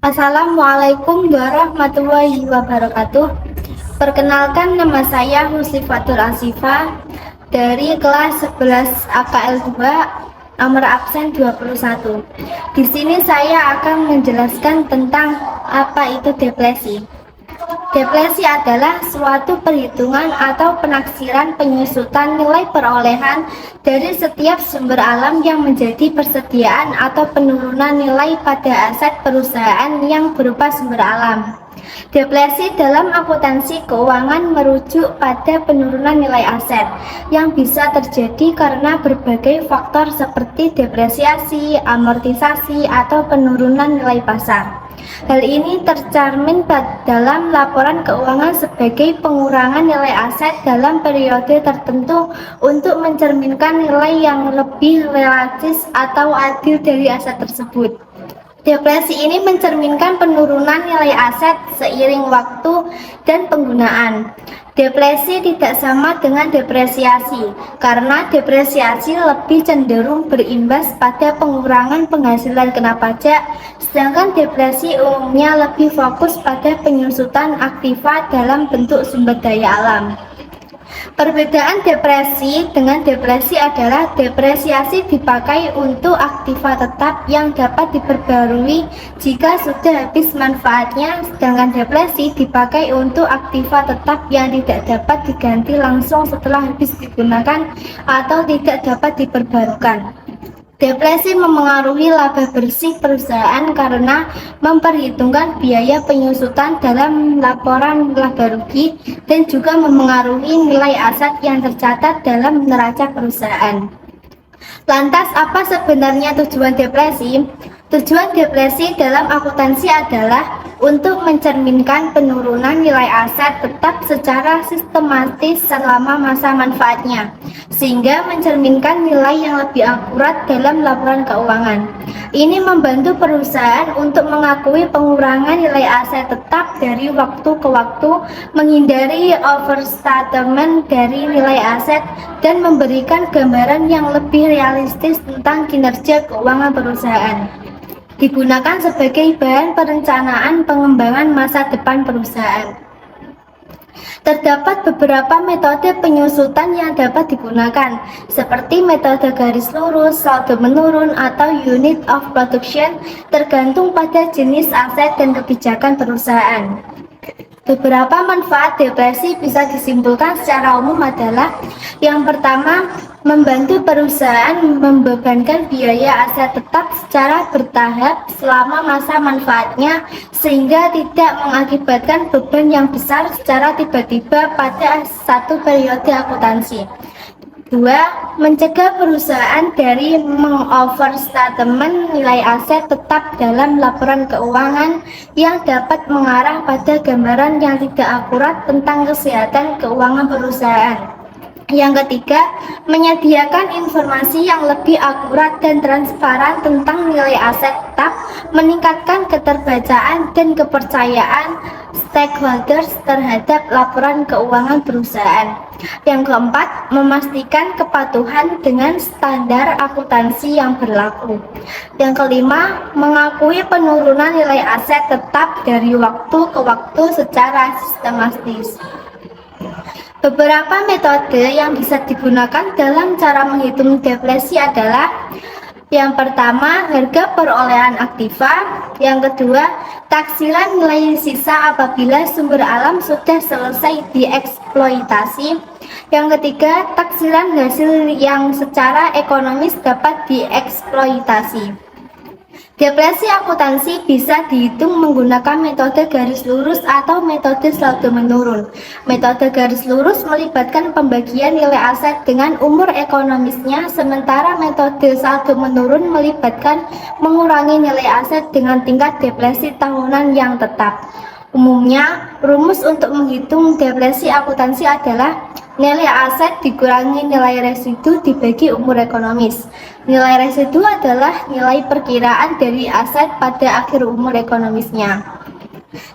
Assalamualaikum warahmatullahi wabarakatuh. Perkenalkan, nama saya Huslifatul Asifa dari kelas 11 AKL 2, nomor absen 21. Di sini saya akan menjelaskan tentang apa itu deflasi. Deflasi adalah suatu perhitungan atau penaksiran penyusutan nilai perolehan dari setiap sumber alam yang menjadi persediaan atau penurunan nilai pada aset perusahaan yang berupa sumber alam. Deflasi dalam akuntansi keuangan merujuk pada penurunan nilai aset yang bisa terjadi karena berbagai faktor seperti depresiasi, amortisasi, atau penurunan nilai pasar. Hal ini tercermin dalam laporan keuangan sebagai pengurangan nilai aset dalam periode tertentu untuk mencerminkan nilai yang lebih realistis atau adil dari aset tersebut. Deflasi ini mencerminkan penurunan nilai aset seiring waktu dan penggunaan. Deflasi tidak sama dengan depresiasi, karena depresiasi lebih cenderung berimbas pada pengurangan penghasilan kena pajak, sedangkan deflasi umumnya lebih fokus pada penyusutan aktiva dalam bentuk sumber daya alam. Perbedaan depresi dengan deflasi adalah depresiasi dipakai untuk aktiva tetap yang dapat diperbarui jika sudah habis manfaatnya, sedangkan deflasi dipakai untuk aktiva tetap yang tidak dapat diganti langsung setelah habis digunakan atau tidak dapat diperbarukan. Deflasi memengaruhi laba bersih perusahaan karena memperhitungkan biaya penyusutan dalam laporan laba rugi dan juga memengaruhi nilai aset yang tercatat dalam neraca perusahaan. Lantas, apa sebenarnya tujuan deflasi? Tujuan deflasi dalam akuntansi adalah untuk mencerminkan penurunan nilai aset tetap secara sistematis selama masa manfaatnya, sehingga mencerminkan nilai yang lebih akurat dalam laporan keuangan. Ini membantu perusahaan untuk mengakui pengurangan nilai aset tetap dari waktu ke waktu, menghindari overstatement dari nilai aset, dan memberikan gambaran yang lebih realistis tentang kinerja keuangan perusahaan. Digunakan sebagai bahan perencanaan pengembangan masa depan perusahaan. Terdapat beberapa metode penyusutan yang dapat digunakan, seperti metode garis lurus, saldo menurun, atau unit of production, tergantung pada jenis aset dan kebijakan perusahaan. Beberapa manfaat deflasi bisa disimpulkan secara umum adalah: yang pertama, membantu perusahaan membebankan biaya aset tetap secara bertahap selama masa manfaatnya, sehingga tidak mengakibatkan beban yang besar secara tiba-tiba pada satu periode akuntansi. 2. Mencegah perusahaan dari mengoverstatement nilai aset tetap dalam laporan keuangan yang dapat mengarah pada gambaran yang tidak akurat tentang kesehatan keuangan perusahaan. Yang ketiga, menyediakan informasi yang lebih akurat dan transparan tentang nilai aset tetap, meningkatkan keterbacaan dan kepercayaan stakeholders terhadap laporan keuangan perusahaan. Yang keempat, memastikan kepatuhan dengan standar akuntansi yang berlaku. Yang kelima, mengakui penurunan nilai aset tetap dari waktu ke waktu secara sistematis. Beberapa metode yang bisa digunakan dalam cara menghitung deflasi adalah: yang pertama, harga perolehan aktiva; yang kedua, taksiran nilai sisa apabila sumber alam sudah selesai dieksploitasi; yang ketiga, taksiran hasil yang secara ekonomis dapat dieksploitasi. Deflasi akuntansi bisa dihitung menggunakan metode garis lurus atau metode saldo menurun. Metode garis lurus melibatkan pembagian nilai aset dengan umur ekonomisnya, sementara metode saldo menurun melibatkan mengurangi nilai aset dengan tingkat deflasi tahunan yang tetap. Umumnya, rumus untuk menghitung deflasi akuntansi adalah nilai aset dikurangi nilai residu dibagi umur ekonomis. Nilai residu adalah nilai perkiraan dari aset pada akhir umur ekonomisnya.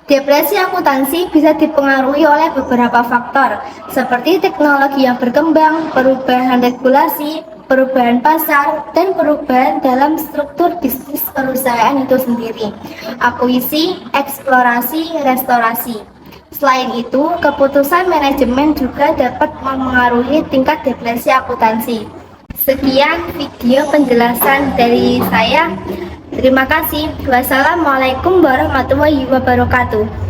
Deflasi akuntansi bisa dipengaruhi oleh beberapa faktor, seperti teknologi yang berkembang, perubahan regulasi, perubahan pasar, dan perubahan dalam struktur bisnis perusahaan itu sendiri, akuisisi, eksplorasi, restorasi. Selain itu, keputusan manajemen juga dapat memengaruhi tingkat depresi akuntansi. Sekian video penjelasan dari saya. Terima kasih. Wassalamualaikum warahmatullahi wabarakatuh.